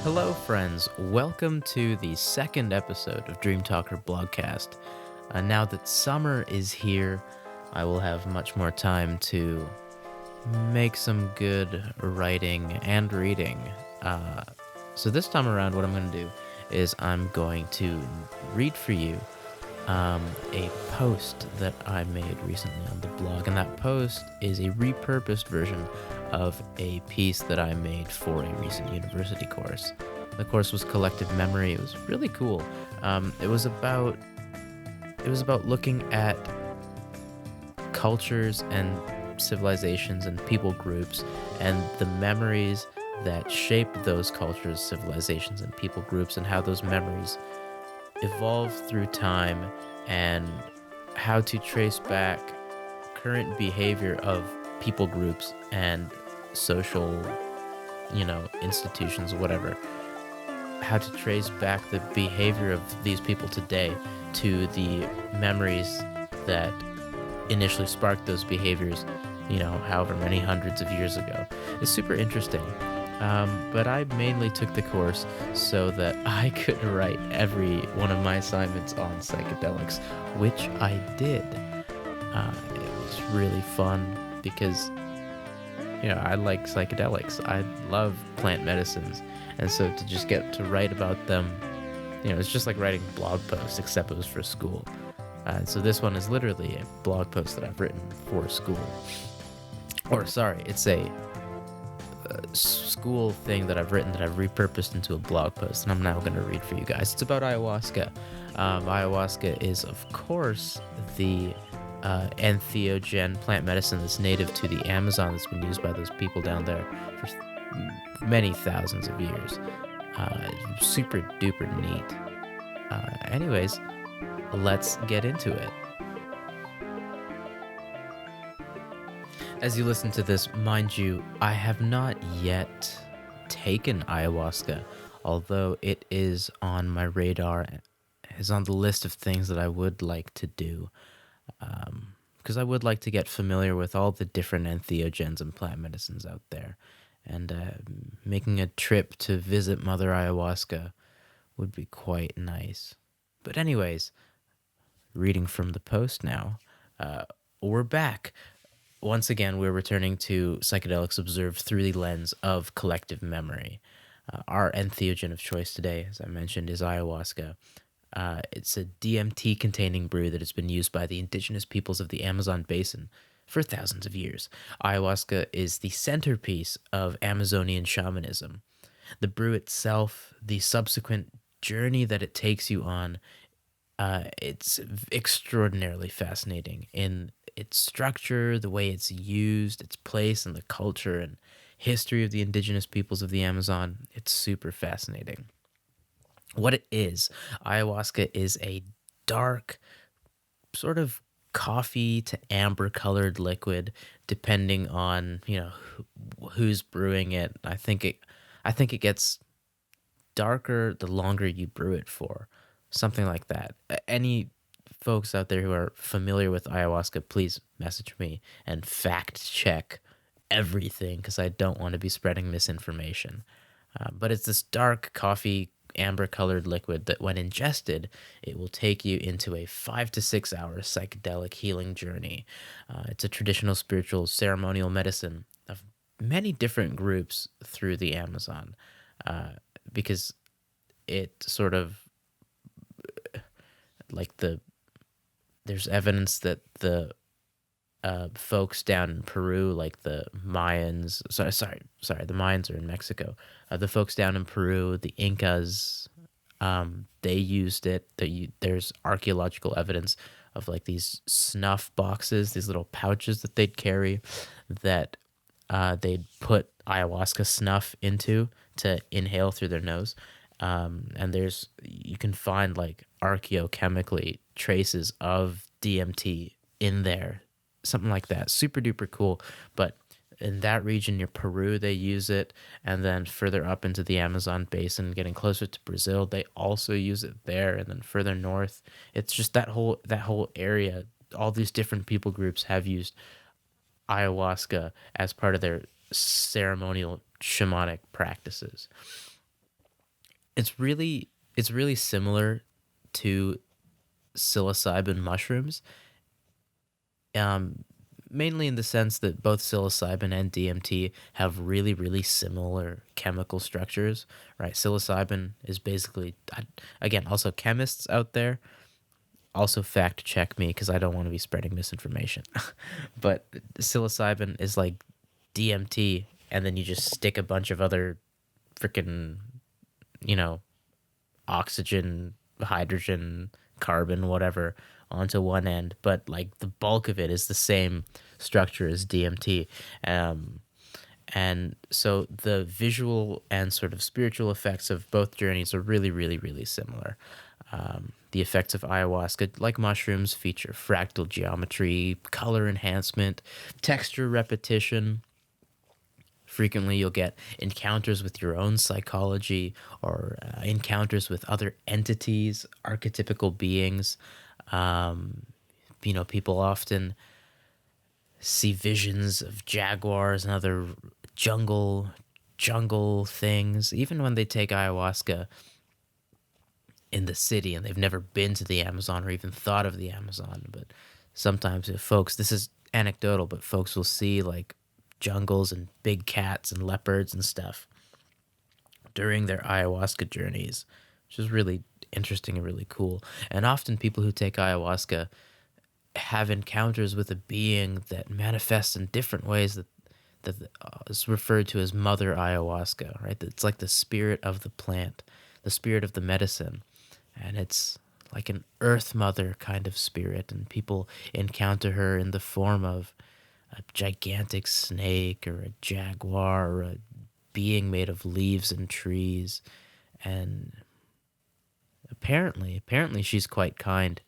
Hello, friends. Welcome to the second episode of Dreamtalker Blogcast. Now that summer is here, I will have much more time to make some good writing and reading. So this time around, what I'm going to do is I'm going to read for you a post that I made recently on the blog, and that post is a repurposed version of a piece that I made for a recent university course. The course was Collective Memory. It was really cool. It was about looking at cultures and civilizations and people groups and the memories that shape those cultures, civilizations, and people groups, and how those memories evolve through time, and how to trace back current behavior of people groups and social, institutions, whatever. How to trace back the behavior of these people today to the memories that initially sparked those behaviors, however many hundreds of years ago. It's super interesting. But I mainly took the course so that I could write every one of my assignments on psychedelics, which I did. It was really fun because, I like psychedelics. I love plant medicines. And so to just get to write about them, it's just like writing a blog post, except it was for school. So this one is literally a blog post that I've written for school. Or sorry, it's a school thing that I've written that I've repurposed into a blog post, and I'm now going to read for you guys. It's about ayahuasca. Ayahuasca is, of course, the entheogen plant medicine that's native to the Amazon, that's been used by those people down there for many thousands of years. Super duper neat. Anyways, let's get into it. As you listen to this, mind you, I have not yet taken ayahuasca, although it is on my radar, is on the list of things that I would like to do, because I would like to get familiar with all the different entheogens and plant medicines out there, and making a trip to visit Mother Ayahuasca would be quite nice. But anyways, reading from the post now, we're back. Once again, we're returning to psychedelics observed through the lens of collective memory. Our entheogen of choice today, as I mentioned, is ayahuasca. It's a DMT-containing brew that has been used by the indigenous peoples of the Amazon basin for thousands of years. Ayahuasca is the centerpiece of Amazonian shamanism. The brew itself, the subsequent journey that it takes you on, it's extraordinarily fascinating in its structure, the way it's used, its place in the culture and history of the indigenous peoples of the Amazon. It's super fascinating. What it is, ayahuasca is a dark, sort of coffee to amber colored liquid, depending on, who's brewing it. I think it gets darker the longer you brew it for. Something like that. Any folks out there who are familiar with ayahuasca, please message me and fact check everything, because I don't want to be spreading misinformation. But it's this dark coffee amber colored liquid that when ingested, it will take you into a 5 to 6 hour psychedelic healing journey. It's a traditional spiritual ceremonial medicine of many different groups through the Amazon, because it sort of there's evidence that the folks down in Peru, like the Mayans, the Mayans are in Mexico. The folks down in Peru, the Incas, they used it. There's archaeological evidence of like these snuff boxes, these little pouches that they'd carry, that they'd put ayahuasca snuff into to inhale through their nose. And you can find like archaeochemically traces of DMT in there, something like that. Super duper cool. But in that region near Peru, they use it, and then further up into the Amazon basin, getting closer to Brazil, they also use it there, and then further north, it's just that whole area. All these different people groups have used ayahuasca as part of their ceremonial shamanic practices. It's really similar to psilocybin mushrooms, um, mainly in the sense that both psilocybin and DMT have really, really similar chemical structures, right? Psilocybin is basically, again, also chemists out there, also fact check me because I don't want to be spreading misinformation. But psilocybin is like DMT, and then you just stick a bunch of other freaking, you know, oxygen, hydrogen, carbon, whatever, onto one end. But like the bulk of it is the same structure as DMT. Um, and so the visual and sort of spiritual effects of both journeys are really, really, really similar. The effects of ayahuasca, like mushrooms, feature fractal geometry, color enhancement, texture repetition. Frequently, you'll get encounters with your own psychology or encounters with other entities, archetypical beings. Um, People often see visions of jaguars and other jungle things. Even when they take ayahuasca in the city and they've never been to the Amazon or even thought of the Amazon, but sometimes if folks, this is anecdotal, but folks will see like jungles and big cats and leopards and stuff during their ayahuasca journeys, which is really interesting and really cool. And often people who take ayahuasca have encounters with a being that manifests in different ways that is referred to as Mother Ayahuasca, right? It's like the spirit of the plant, the spirit of the medicine. And it's like an earth mother kind of spirit. And people encounter her in the form of a gigantic snake or a jaguar or a being made of leaves and trees. And apparently she's quite kind,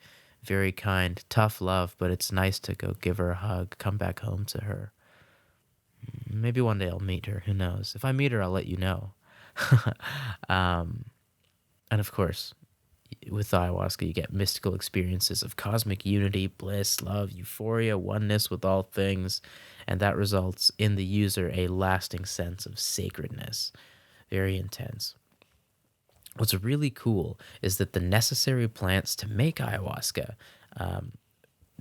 very kind, tough love, but it's nice to go give her a hug, come back home to her. Maybe one day I'll meet her. Who knows? If I meet her, I'll let you know. um, and of course, with ayahuasca, you get mystical experiences of cosmic unity, bliss, love, euphoria, oneness with all things, and that results in the user a lasting sense of sacredness. Very intense. What's really cool is that the necessary plants to make ayahuasca, um,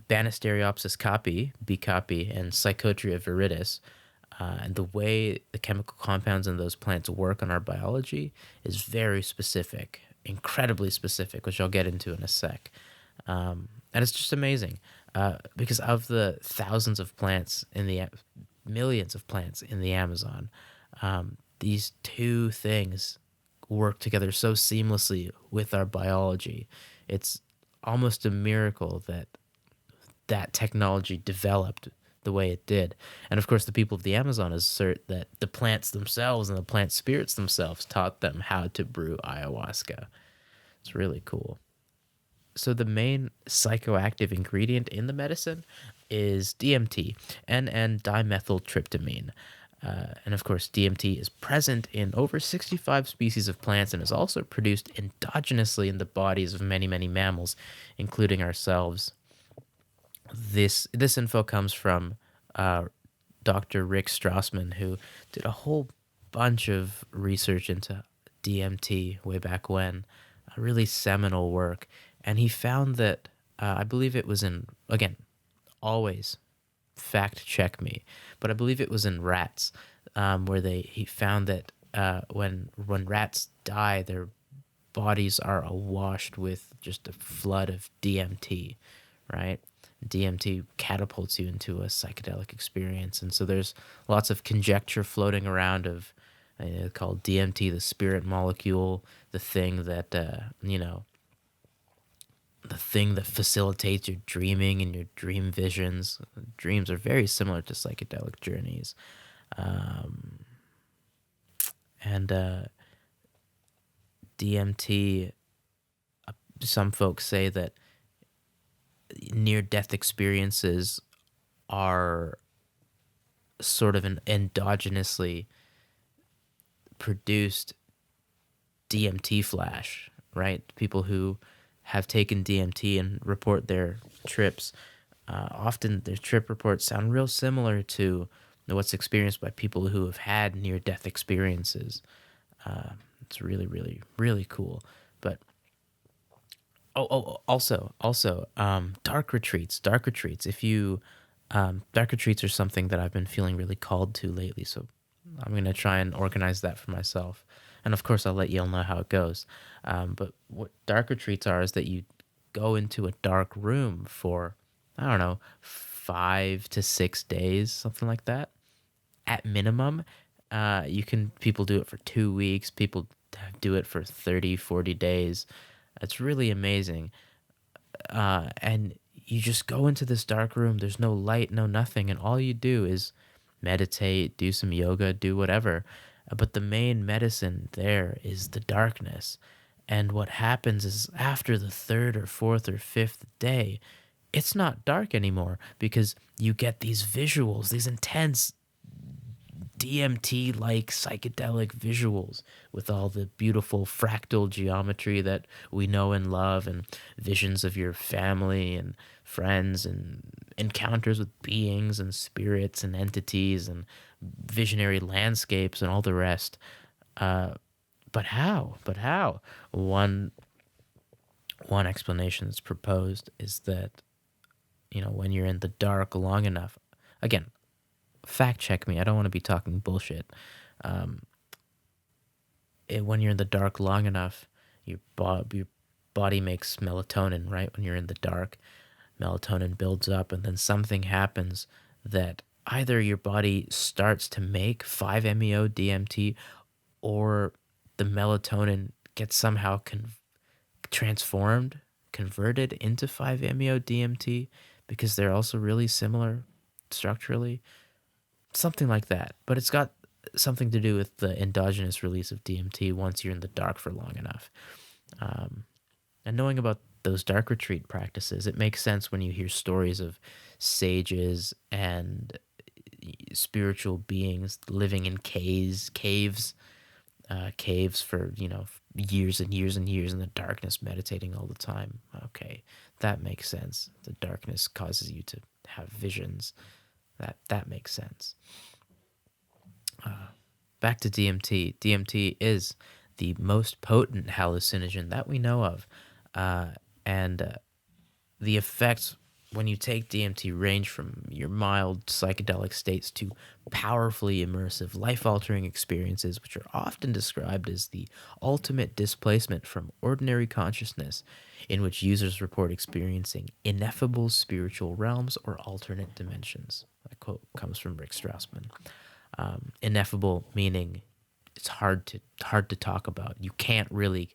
Banisteriopsis caapi, B. caapi, and Psychotria viridis, and the way the chemical compounds in those plants work on our biology is very specific, incredibly specific, which I'll get into in a sec. And it's just amazing because of the thousands of plants in the millions of plants in the Amazon, these two things work together so seamlessly with our biology. It's almost a miracle that that technology developed the way it did. And of course, the people of the Amazon assert that the plants themselves and the plant spirits themselves taught them how to brew ayahuasca. It's really cool. So the main psychoactive ingredient in the medicine is DMT, N,N-dimethyltryptamine. And of course, DMT is present in over 65 species of plants and is also produced endogenously in the bodies of many, many mammals, including ourselves. This info comes from Dr. Rick Strassman, who did a whole bunch of research into DMT way back when, a really seminal work. And he found that, I believe it was in, again, always fact check me, but I believe it was in rats, where he found that when rats die, their bodies are awashed with just a flood of DMT, right? DMT catapults you into a psychedelic experience. And so there's lots of conjecture floating around of called DMT, the spirit molecule, the thing that, the thing that facilitates your dreaming and your dream visions. Dreams are very similar to psychedelic journeys. And DMT, some folks say that near-death experiences are sort of an endogenously produced DMT flash, right? People who have taken DMT and report their trips, often their trip reports sound real similar to what's experienced by people who have had near-death experiences. It's really, really, really cool. But dark retreats. Dark retreats. If you dark retreats are something that I've been feeling really called to lately. So I'm gonna try and organize that for myself. And of course, I'll let you all know how it goes. But what dark retreats are is that you go into a dark room for, I don't know, 5 to 6 days, something like that at minimum. People do it for 2 weeks. People do it for 30, 40 days. It's really amazing. And you just go into this dark room. There's no light, no nothing. And all you do is meditate, do some yoga, do whatever. But the main medicine there is the darkness. And what happens is after the third or fourth or fifth day, it's not dark anymore because you get these visuals, these intense DMT like psychedelic visuals with all the beautiful fractal geometry that we know and love, and visions of your family and friends, and encounters with beings and spirits and entities and visionary landscapes and all the rest. But how? But how? One explanation that's proposed is that, when you're in the dark long enough, again, fact check me. I don't want to be talking bullshit. Um, when you're in the dark long enough, your body makes melatonin, right? When you're in the dark, melatonin builds up, and then something happens that either your body starts to make 5-MeO DMT, or the melatonin gets somehow transformed, converted into 5-MeO DMT, because they're also really similar structurally. Something like that. But it's got something to do with the endogenous release of DMT once you're in the dark for long enough. And knowing about those dark retreat practices, it makes sense when you hear stories of sages and spiritual beings living in caves for, years and years and years in the darkness, meditating all the time. Okay, that makes sense. The darkness causes you to have visions. That makes sense. Back to DMT. DMT is the most potent hallucinogen that we know of, and the effects when you take DMT range from your mild psychedelic states to powerfully immersive, life-altering experiences, which are often described as the ultimate displacement from ordinary consciousness, in which users report experiencing ineffable spiritual realms or alternate dimensions. That quote comes from Rick Strassman. Ineffable meaning it's hard to talk about. You can't really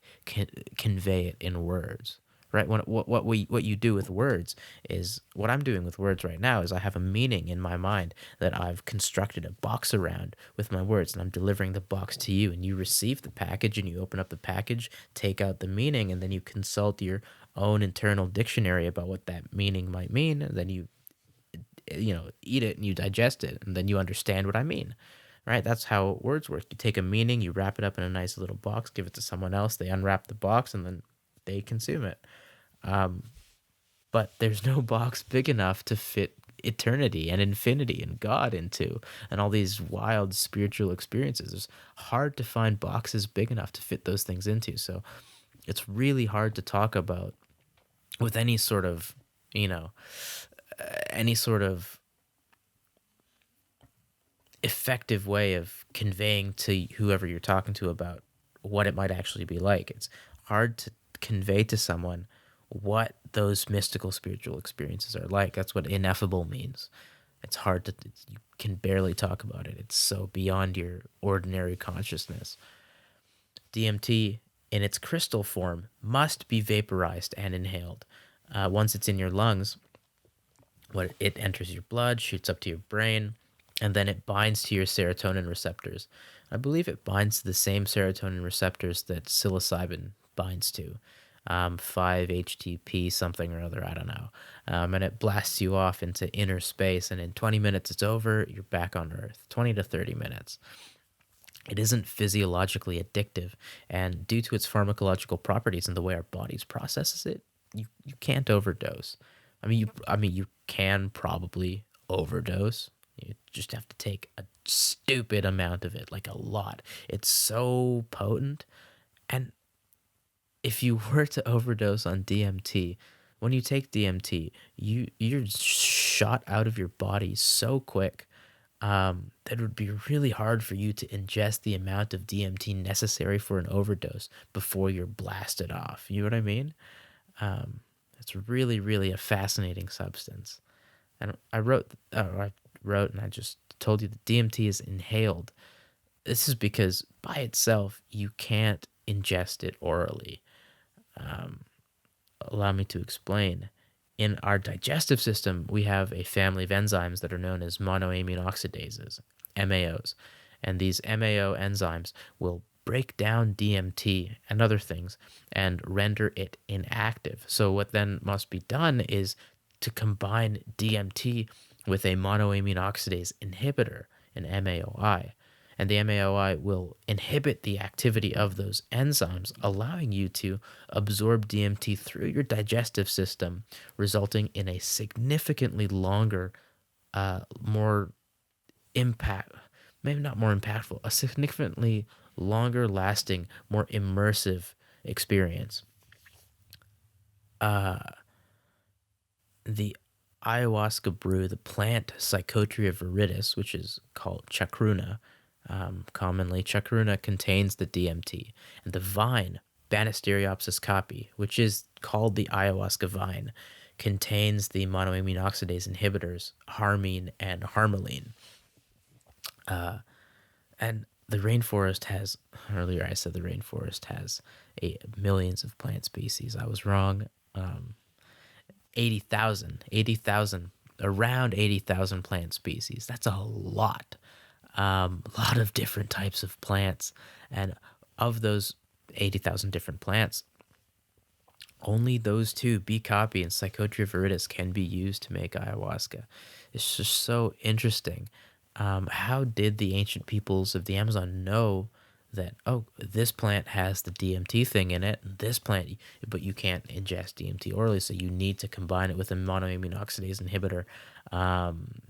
convey it in words, right? What you do with words is what I'm doing with words right now is I have a meaning in my mind that I've constructed a box around with my words, and I'm delivering the box to you, and you receive the package, and you open up the package, take out the meaning, and then you consult your own internal dictionary about what that meaning might mean, and then you eat it and you digest it, and then you understand what I mean, right? That's how words work. You take a meaning, you wrap it up in a nice little box, give it to someone else, they unwrap the box, and then they consume it. But there's no box big enough to fit eternity and infinity and God into, and all these wild spiritual experiences. It's hard to find boxes big enough to fit those things into. So it's really hard to talk about with any sort of, any sort of effective way of conveying to whoever you're talking to about what it might actually be like. It's hard to convey to someone what those mystical spiritual experiences are like. That's what ineffable means. It's hard to, you can barely talk about it. It's so beyond your ordinary consciousness. DMT in its crystal form must be vaporized and inhaled. Once it's in your lungs, it enters your blood, shoots up to your brain, and then it binds to your serotonin receptors. I believe it binds to the same serotonin receptors that psilocybin binds to. 5-HTP something or other, I don't know. And it blasts you off into inner space, and in 20 minutes it's over, you're back on Earth. 20 to 30 minutes. It isn't physiologically addictive, and due to its pharmacological properties and the way our bodies processes it, you can't overdose. You can probably overdose. You just have to take a stupid amount of it, like a lot. It's so potent. And if you were to overdose on DMT, when you take DMT, you're shot out of your body so quick that it would be really hard for you to ingest the amount of DMT necessary for an overdose before you're blasted off. You know what I mean? It's really, really a fascinating substance. And I wrote, and I just told you that DMT is inhaled. This is because by itself, you can't ingest it orally. Allow me to explain. In our digestive system, we have a family of enzymes that are known as monoamine oxidases, MAOs. And these MAO enzymes will break down DMT and other things and render it inactive. So what then must be done is to combine DMT with a monoamine oxidase inhibitor, an MAOI. And the MAOI will inhibit the activity of those enzymes, allowing you to absorb DMT through your digestive system, resulting in a significantly longer, more impact, maybe not more impactful, a significantly longer lasting, more immersive experience. The ayahuasca brew, the plant Psychotria viridis, which is called chacruna, commonly chacruna, contains the DMT, and the vine Banisteriopsis caapi, which is called the ayahuasca vine, contains the monoamine oxidase inhibitors harmine and harmaline. And the rainforest has, earlier I said the rainforest has millions of plant species. I was wrong. 80,000, around 80,000 plant species. That's a lot. Lot of different types of plants. And of those 80,000 different plants, only those two, B. caapi and Psychotria viridis, can be used to make ayahuasca. It's just so interesting. How did the ancient peoples of the Amazon know that, oh, this plant has the DMT thing in it, this plant, but you can't ingest DMT orally, so you need to combine it with a monoamine oxidase inhibitor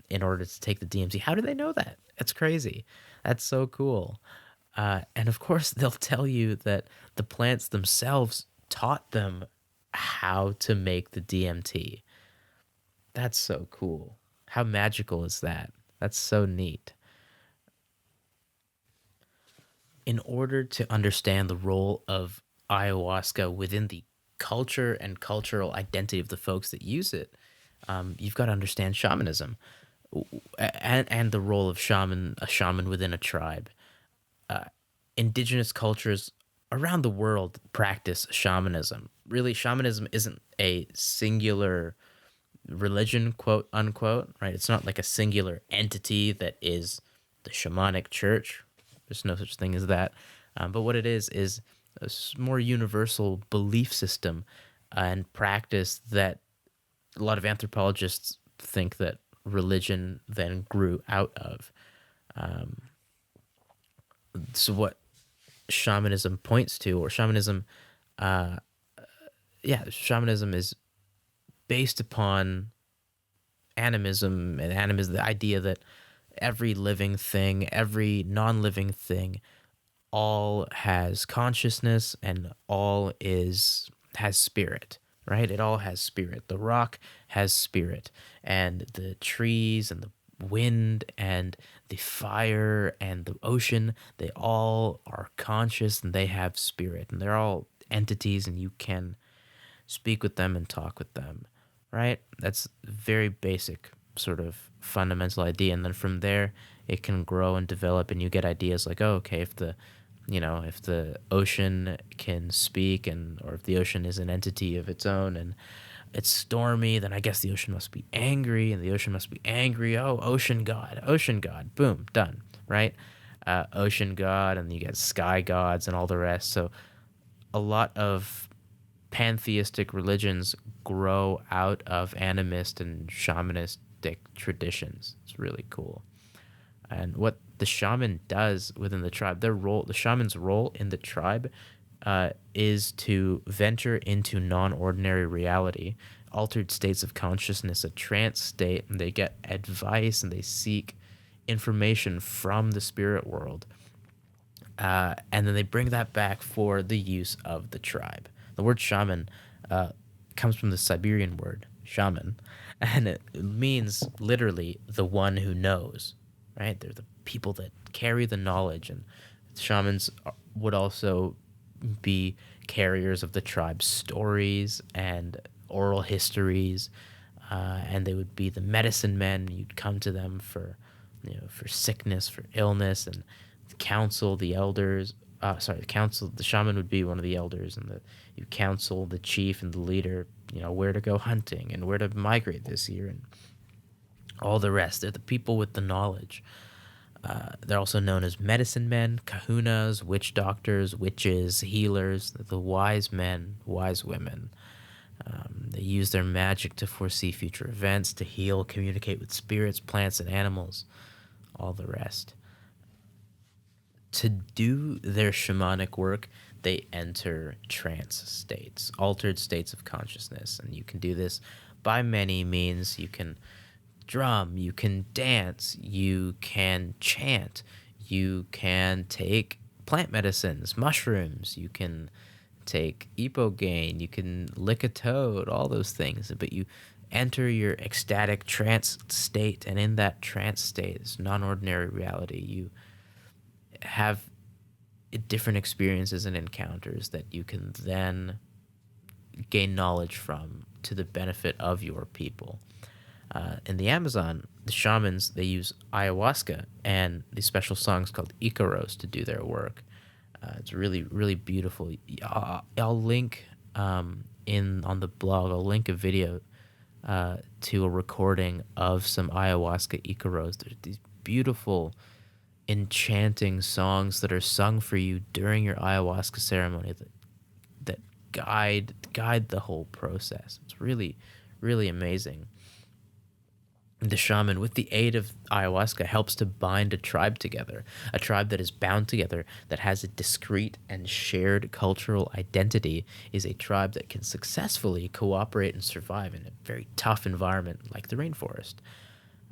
in order to take the DMT. How do they know that? That's crazy. That's so cool. And of course, they'll tell you that the plants themselves taught them how to make the DMT. That's so cool. How magical is that? That's so neat. In order to understand the role of ayahuasca within the culture and cultural identity of the folks that use it, you've got to understand shamanism and the role of a shaman within a tribe. Indigenous cultures around the world practice shamanism. Really, shamanism isn't a singular religion, quote unquote, right? It's not like a singular entity that is the shamanic church. There's no such thing as that. But what it is a more universal belief system and practice that a lot of anthropologists think that religion then grew out of. So what shamanism points to, or shamanism is based upon animism, and animism, the idea that every living thing, every non-living thing, all has consciousness and all has spirit, right? It all has spirit. The rock has spirit, and the trees and the wind and the fire and the ocean, they all are conscious and they have spirit, and they're all entities, and you can speak with them and talk with them, right? That's a very basic sort of fundamental idea. And then from there, it can grow and develop, and you get ideas like, oh, okay, if the ocean can speak, or if the ocean is an entity of its own and it's stormy, then I guess the ocean must be angry, and the ocean must be angry. Oh, ocean god, boom, done, right? Ocean god, and you get sky gods and all the rest. So a lot of pantheistic religions grow out of animist and shamanistic traditions. It's really cool. And what the shaman does within the tribe, the shaman's role in the tribe is to venture into non-ordinary reality, altered states of consciousness, a trance state, and they get advice and they seek information from the spirit world, and then they bring that back for the use of the tribe. The word shaman uh, comes from the Siberian word shaman, and it means literally the one who knows, right? They're the people that carry the knowledge, and shamans would also be carriers of the tribe's stories and oral histories, and they would be the medicine men. You'd come to them for, for sickness, for illness, and counsel the elders. Counsel the shaman would be one of the elders, and you counsel the chief and the leader, where to go hunting and where to migrate this year, and all the rest. They're the people with the knowledge. They're also known as medicine men, kahunas, witch doctors, witches, healers, the wise men, wise women. They use their magic to foresee future events, to heal, communicate with spirits, plants, and animals, all the rest. To do their shamanic work, they enter trance states, altered states of consciousness. And you can do this by many means. You can drum, you can dance, you can chant, you can take plant medicines, mushrooms, you can take ibogaine, you can lick a toad, all those things. But you enter your ecstatic trance state, and in that trance state, this non-ordinary reality, you have different experiences and encounters that you can then gain knowledge from to the benefit of your people. In the Amazon, the shamans, they use ayahuasca and these special songs called Icaros to do their work. It's really, really beautiful. I'll link on the blog, I'll link a video to a recording of some ayahuasca Icaros. There's these beautiful, enchanting songs that are sung for you during your ayahuasca ceremony that guide the whole process. It's really, really amazing. The shaman, with the aid of ayahuasca, helps to bind a tribe together, a tribe that is bound together, that has a discrete and shared cultural identity, is a tribe that can successfully cooperate and survive in a very tough environment like the rainforest.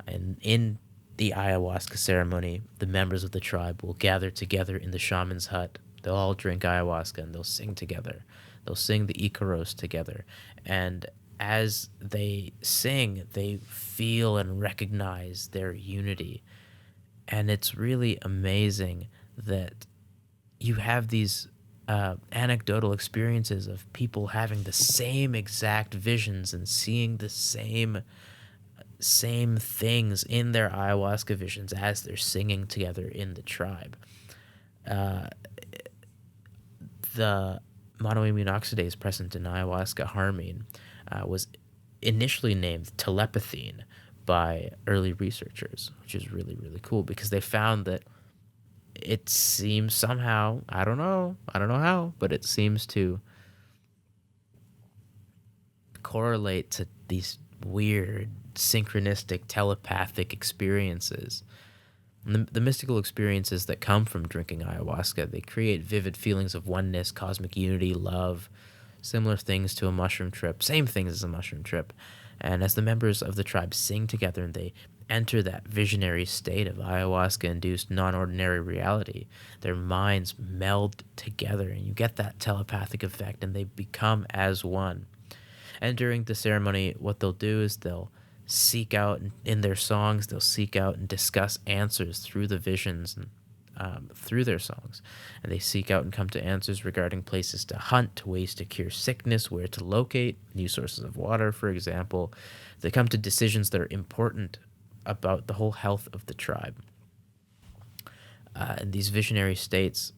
And in the ayahuasca ceremony, the members of the tribe will gather together in the shaman's hut. They'll all drink ayahuasca and they'll sing together. They'll sing the Icaros together. And as they sing, they feel and recognize their unity. And it's really amazing that you have these anecdotal experiences of people having the same exact visions and seeing the same things in their ayahuasca visions as they're singing together in the tribe. The monoamine oxidase present in ayahuasca, harmine, was initially named telepathine by early researchers, which is really, really cool because they found that it seems somehow, I don't know how, but it seems to correlate to these weird synchronistic telepathic experiences. And the mystical experiences that come from drinking ayahuasca, they create vivid feelings of oneness, cosmic unity, love, similar things to a mushroom trip, same things as a mushroom trip. And as the members of the tribe sing together and they enter that visionary state of ayahuasca-induced non-ordinary reality, their minds meld together and you get that telepathic effect and they become as one. And during the ceremony, what they'll do is they'll seek out, in their songs, they'll seek out and discuss answers through the visions and through their songs. And they seek out and come to answers regarding places to hunt, ways to cure sickness, where to locate, new sources of water, for example. They come to decisions that are important about the whole health of the tribe. And these visionary states,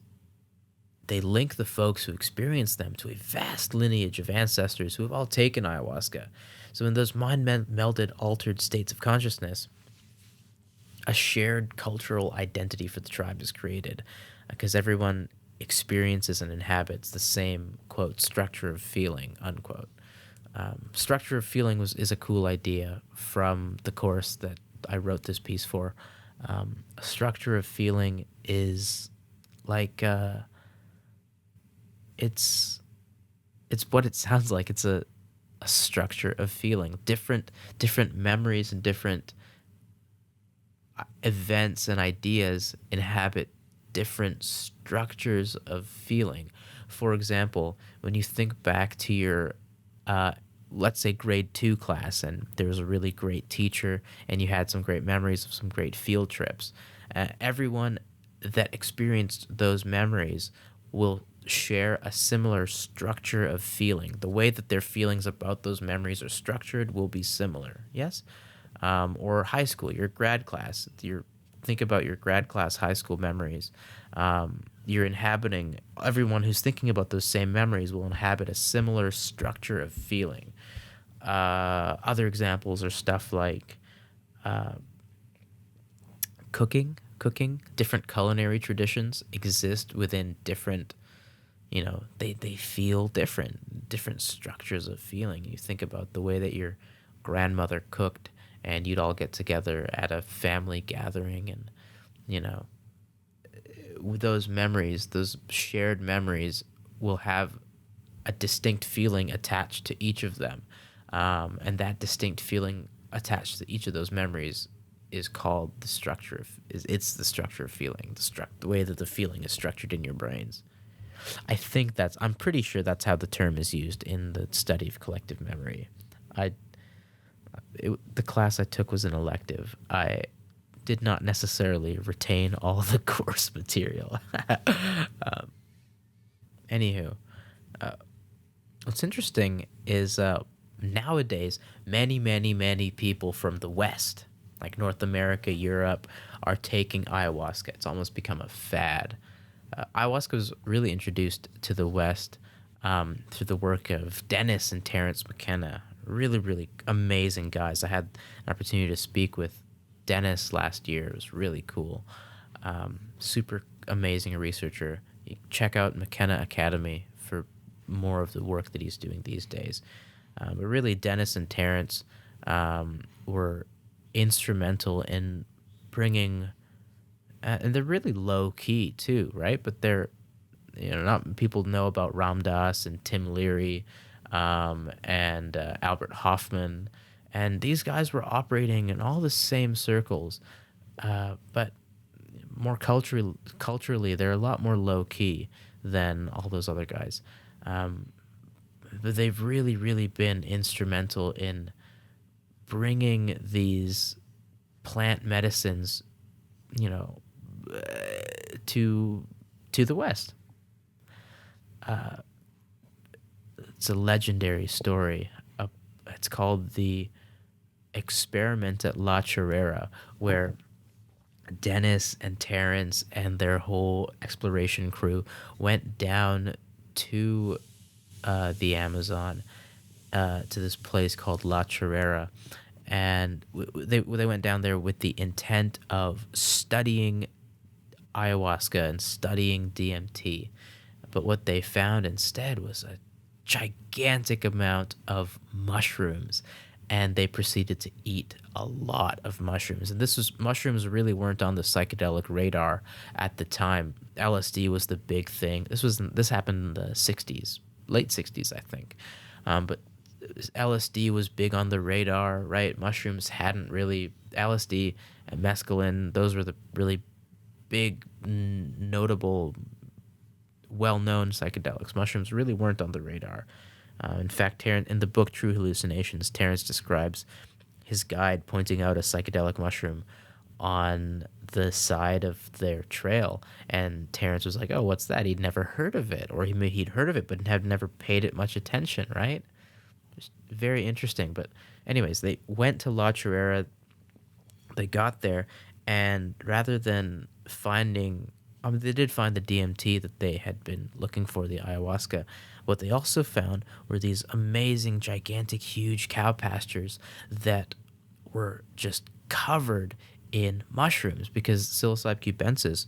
they link the folks who experience them to a vast lineage of ancestors who have all taken ayahuasca. So in those mind-melded, altered states of consciousness, a shared cultural identity for the tribe is created because everyone experiences and inhabits the same, quote, structure of feeling, unquote. Structure of feeling is a cool idea from the course that I wrote this piece for. A structure of feeling is like... It's what it sounds like. It's a structure of feeling, different memories and different events and ideas inhabit different structures of feeling. For example, when you think back to your, uh, let's say, grade two class, and there was a really great teacher, and you had some great memories of some great field trips, everyone that experienced those memories will share a similar structure of feeling. The way that their feelings about those memories are structured will be similar. Yes? Or high school, your grad class. Think about your grad class high school memories. You're inhabiting, everyone who's thinking about those same memories will inhabit a similar structure of feeling. Other examples are stuff like cooking. Different culinary traditions exist within different, they feel different structures of feeling. You think about the way that your grandmother cooked, and you'd all get together at a family gathering, and you know those memories, those shared memories, will have a distinct feeling attached to each of them, and that distinct feeling attached to each of those memories is called the structure of is it's the structure of feeling, the way that the feeling is structured in your brains. I'm pretty sure that's how the term is used in the study of collective memory. The class I took was an elective. I did not necessarily retain all the course material. Anywho, what's interesting is nowadays many people from the West, like North America, Europe, are taking ayahuasca. It's almost become a fad. Ayahuasca was really introduced to the West through the work of Dennis and Terrence McKenna. Really amazing guys. I had an opportunity to speak with Dennis last year. It was really cool. Super amazing researcher. You check out McKenna Academy for more of the work that he's doing these days. But really, Dennis and Terrence were instrumental in bringing, and they're really low key too, right? But they're, not people know about Ram Dass and Tim Leary, and Albert Hoffman, and these guys were operating in all the same circles, but more culturally, they're a lot more low key than all those other guys. But they've really been instrumental in bringing these plant medicines, to the West. It's a legendary story. It's called the Experiment at La Chorrera, where Dennis and Terrence and their whole exploration crew went down to the Amazon, to this place called La Chorrera, and they went down there with the intent of studying ayahuasca and studying DMT. But what they found instead was a gigantic amount of mushrooms, and they proceeded to eat a lot of mushrooms. And mushrooms really weren't on the psychedelic radar at the time. LSD was the big thing. This happened in the 60s, late 60s, I think. But LSD was big on the radar, right? Mushrooms hadn't really. LSD and mescaline, those were the really big, notable, well-known psychedelics. Mushrooms really weren't on the radar. In fact, in the book True Hallucinations, Terrence describes his guide pointing out a psychedelic mushroom on the side of their trail, and Terrence was like, "Oh, what's that?" He'd never heard of it, or he'd heard of it but had never paid it much attention, right? Just very interesting. But anyways, they went to La Chorrera. They got there, and rather than finding, they did find the DMT that they had been looking for, the ayahuasca. What they also found were these amazing, gigantic, huge cow pastures that were just covered in mushrooms, because Psilocybe cubensis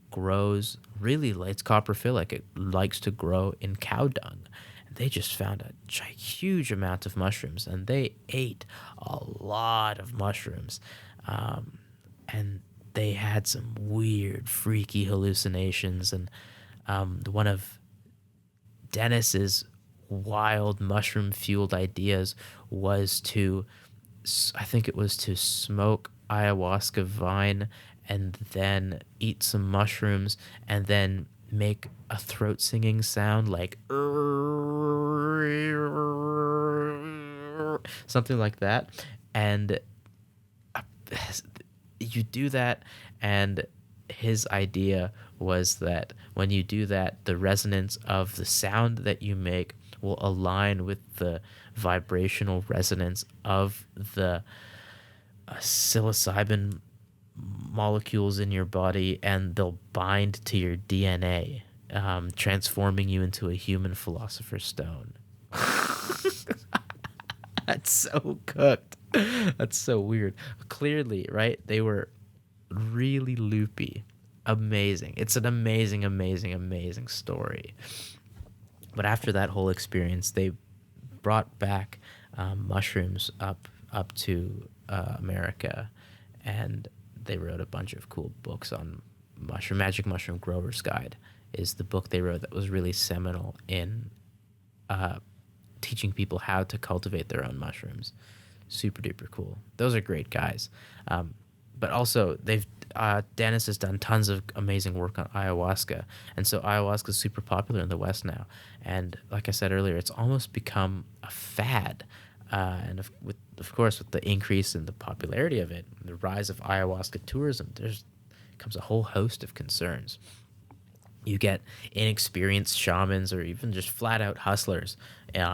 grows really, it's coprophilic. It likes to grow in cow dung. And they just found a huge amount of mushrooms, and they ate a lot of mushrooms. And they had some weird, freaky hallucinations. And one of Dennis's wild mushroom-fueled ideas was to smoke ayahuasca vine and then eat some mushrooms and then make a throat singing sound like something like that. And you do that, and his idea was that when you do that, the resonance of the sound that you make will align with the vibrational resonance of the psilocybin molecules in your body, and they'll bind to your DNA, transforming you into a human philosopher's stone. That's so cooked. That's so weird. Clearly, right? They were really loopy. Amazing. It's an amazing, amazing, amazing story. But after that whole experience, they brought back mushrooms up to America, and they wrote a bunch of cool books on Magic Mushroom Grower's Guide is the book they wrote that was really seminal in teaching people how to cultivate their own mushrooms. Super duper cool. Those are great guys. But also Dennis has done tons of amazing work on ayahuasca, and so ayahuasca is super popular in the West now. And like I said earlier, it's almost become a fad. And of course, with the increase in the popularity of it, the rise of ayahuasca tourism, there's comes a whole host of concerns. You get inexperienced shamans or even just flat out hustlers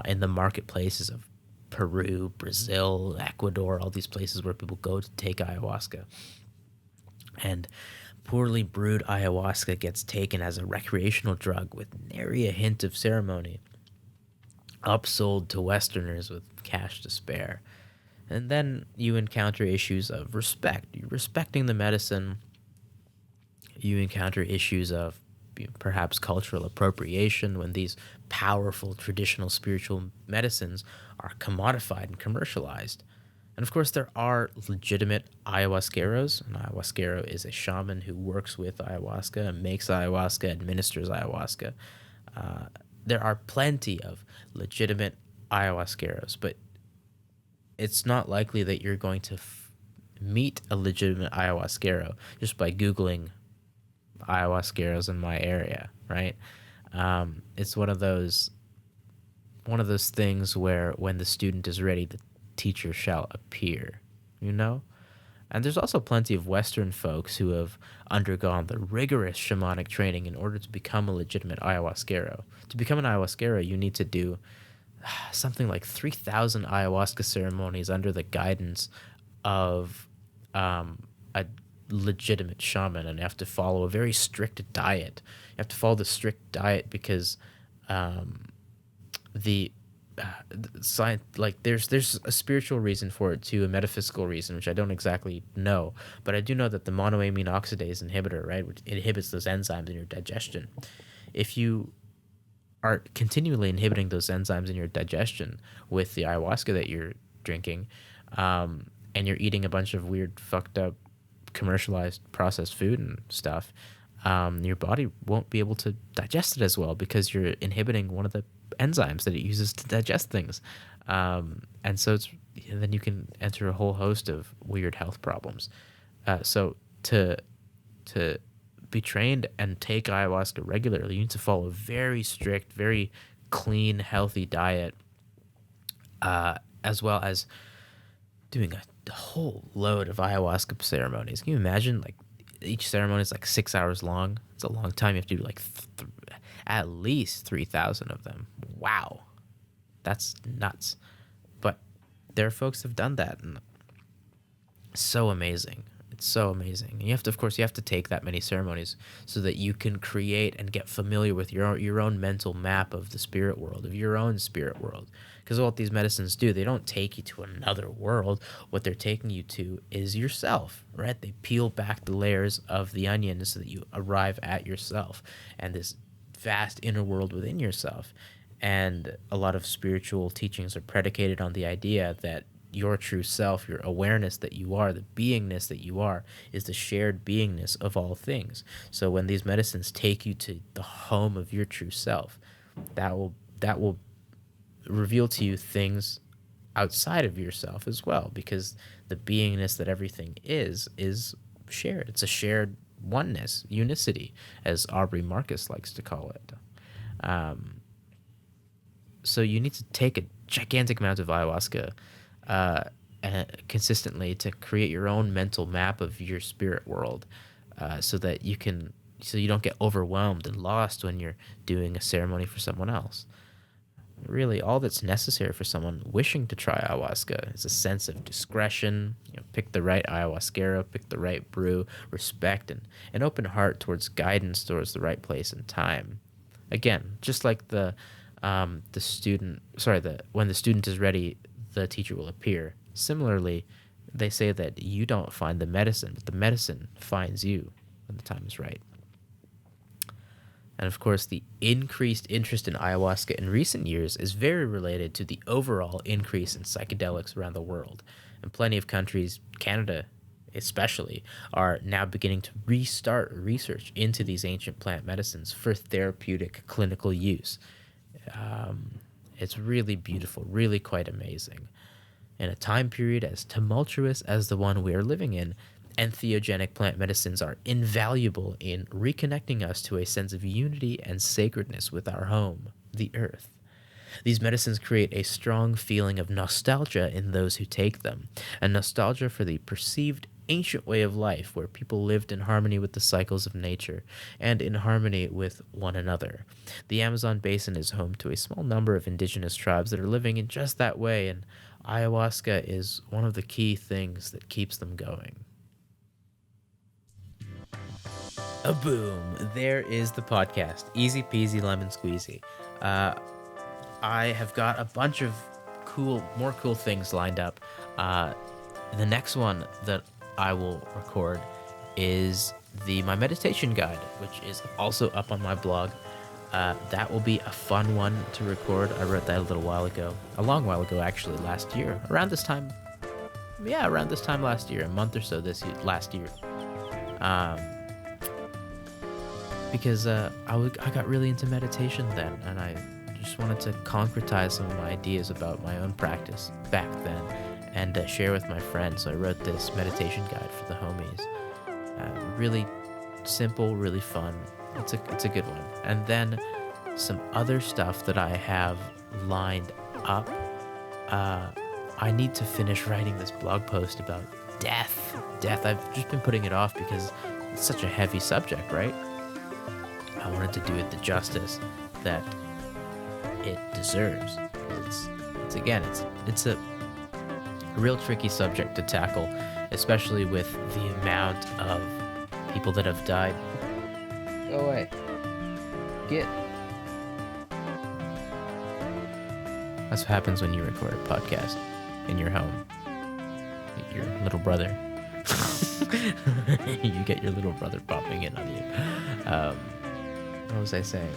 in the marketplaces of Peru, Brazil, Ecuador, all these places where people go to take ayahuasca. And poorly brewed ayahuasca gets taken as a recreational drug with nary a hint of ceremony, upsold to Westerners with cash to spare. And then you encounter issues of respect. You're respecting the medicine. You encounter issues of perhaps cultural appropriation when these powerful traditional spiritual medicines are commodified and commercialized. And of course, there are legitimate ayahuasqueros. An ayahuasquero is a shaman who works with ayahuasca, makes ayahuasca, administers ayahuasca. There are plenty of legitimate ayahuasqueros, but it's not likely that you're going to meet a legitimate ayahuasquero just by Googling ayahuasqueros in my area, right? It's one of those things where when the student is ready, the teacher shall appear, you know? And there's also plenty of Western folks who have undergone the rigorous shamanic training in order to become a legitimate ayahuasquero. To become an ayahuasquero, you need to do something like 3,000 ayahuasca ceremonies under the guidance of a legitimate shaman, and you have to follow a very strict diet. You have to follow the strict diet because the science, like there's a spiritual reason for it too, a metaphysical reason, which I don't exactly know, but I do know that the monoamine oxidase inhibitor, right, which inhibits those enzymes in your digestion. If you are continually inhibiting those enzymes in your digestion with the ayahuasca that you're drinking, and you're eating a bunch of weird, fucked up, commercialized, processed food and stuff, your body won't be able to digest it as well because you're inhibiting one of the enzymes that it uses to digest things. And so then you can enter a whole host of weird health problems. So to be trained and take ayahuasca regularly, you need to follow a very strict, very clean, healthy diet, as well as doing a whole load of ayahuasca ceremonies. Can you imagine, like, each ceremony is like 6 hours long? It's a long time. You have to do like at least 3,000 of them. Wow. That's nuts. But there are folks who've done that, and so amazing. It's so amazing. And you have to take that many ceremonies so that you can create and get familiar with your own mental map of the spirit world, of your own spirit world. Because what these medicines do, they don't take you to another world. What they're taking you to is yourself, right? They peel back the layers of the onion so that you arrive at yourself and this vast inner world within yourself. And a lot of spiritual teachings are predicated on the idea that your true self, your awareness that you are, the beingness that you are, is the shared beingness of all things. So when these medicines take you to the home of your true self, that will reveal to you things outside of yourself as well, because the beingness that everything is shared. It's a shared oneness, unicity, as Aubrey Marcus likes to call it. Um, so you need to take a gigantic amount of ayahuasca uh, consistently to create your own mental map of your spirit world, so that so you don't get overwhelmed and lost when you're doing a ceremony for someone else. Really, all that's necessary for someone wishing to try ayahuasca is a sense of discretion. Pick the right ayahuasquero, pick the right brew, respect, and an open heart towards guidance towards the right place and time. Again, just like when the student is ready, the teacher will appear. Similarly, they say that you don't find the medicine, but the medicine finds you when the time is right. And of course, the increased interest in ayahuasca in recent years is very related to the overall increase in psychedelics around the world. And plenty of countries, Canada especially, are now beginning to restart research into these ancient plant medicines for therapeutic clinical use. It's really beautiful, really quite amazing. In a time period as tumultuous as the one we are living in, entheogenic plant medicines are invaluable in reconnecting us to a sense of unity and sacredness with our home, the earth. These medicines create a strong feeling of nostalgia in those who take them, a nostalgia for the perceived ancient way of life where people lived in harmony with the cycles of nature and in harmony with one another. The Amazon basin is home to a small number of indigenous tribes that are living in just that way, and ayahuasca is one of the key things that keeps them going. A boom. There is the podcast. Easy peasy lemon squeezy. I have got a bunch of more cool things lined up. The next one that I will record is my meditation guide, which is also up on my blog. That will be a fun one to record. I wrote that a long while ago actually, last year, around this time last year, a month or so last year. Because I got really into meditation then, and I just wanted to concretize some of my ideas about my own practice back then and share with my friends. So I wrote this meditation guide for the homies. Really simple, really fun. It's a good one. And then some other stuff that I have lined up. I need to finish writing this blog post about death. I've just been putting it off because it's such a heavy subject, right? I wanted to do it the justice that it deserves. It's a real tricky subject to tackle, especially with the amount of people that have died. Go away. That's what happens when you record a podcast in your home. Your little brother. You get your little brother popping in on you. What was I saying?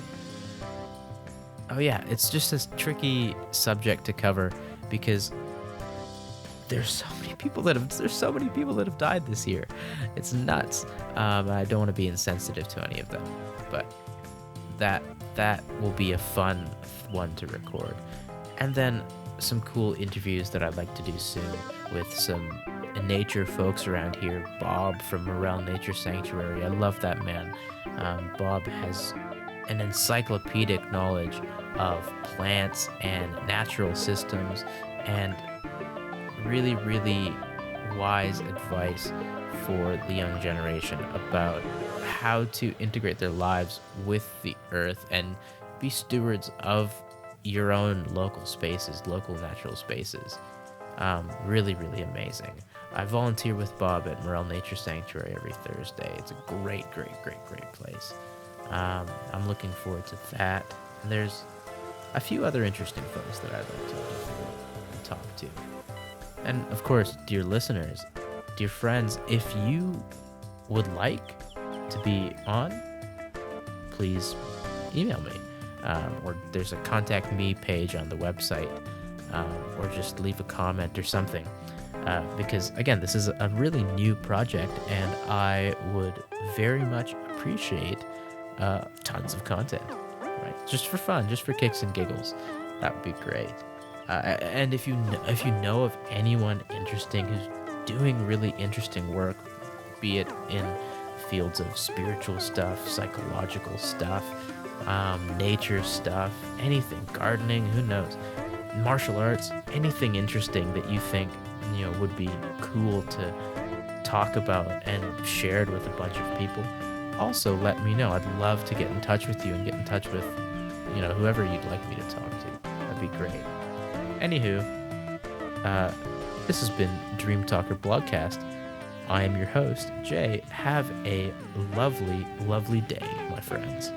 Oh yeah, it's just this tricky subject to cover because there's so many people that have died this year. It's nuts. I don't want to be insensitive to any of them, but that will be a fun one to record. And then some cool interviews that I'd like to do soon with some nature folks around here. Bob from Morel Nature Sanctuary. I love that man. Bob has an encyclopedic knowledge of plants and natural systems and really, really wise advice for the young generation about how to integrate their lives with the earth and be stewards of your own local spaces, local natural spaces. Really, really amazing. I volunteer with Bob at Morel Nature Sanctuary every Thursday. It's a great, great, great, great place. I'm looking forward to that. And there's a few other interesting folks that I'd like to talk to. And of course, dear listeners, dear friends, if you would like to be on, please email me. Or there's a contact me page on the website, or just leave a comment or something. Because again, this is a really new project and I would very much appreciate tons of content, right? Just for fun, just for kicks and giggles. That would be great. And if you know of anyone interesting who's doing really interesting work, be it in fields of spiritual stuff, psychological stuff, nature stuff, anything, gardening, who knows, martial arts, anything interesting that you think would be cool to talk about and shared with a bunch of people, also let me know. I'd love to get in touch with you and get in touch with whoever you'd like me to talk to. That'd be great. Anywho, uh, this has been Dreamtalker Blogcast. I am your host, Jay. Have a lovely, lovely day, my friends.